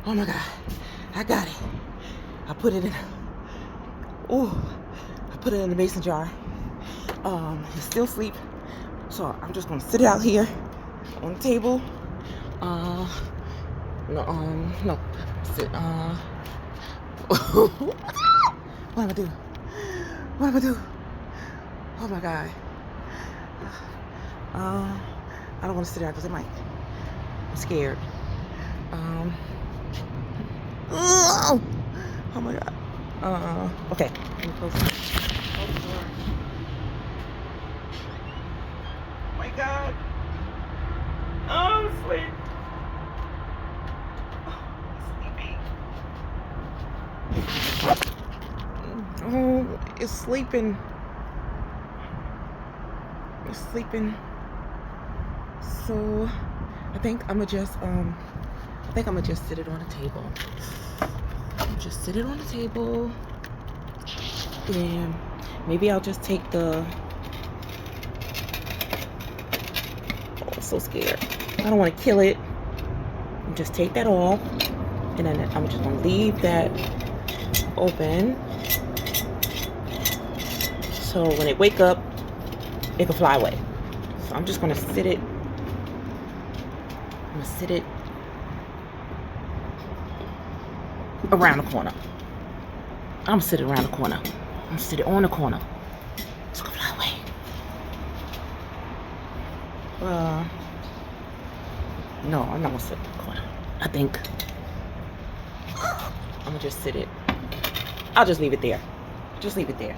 Oh my God, I got it. I put it in, I put it in the mason jar. He's still asleep, so I'm just gonna sit it out here on the table. No, sit, what am I doing? What am I doing? Oh my God. I don't want to sit out because I'm scared. Oh my God. Okay. Let me close the door. Oh my God. Oh, I'm asleep. Oh, it's sleeping. It's sleeping. So I think I'm gonna just sit it on the table. Just sit it on the table. And maybe I'll just take the, oh, I'm so scared. I don't want to kill it. Just take that off. And then I'm just gonna leave that open. So when it wake up, it can fly away. So I'm just gonna sit it. I'm gonna sit it around the corner. I'm gonna sit it around the corner. I'm gonna sit it on the corner. So it can fly away. No, I'm not gonna sit in the corner. I think I'm gonna just sit it. I'll just leave it there. Just leave it there.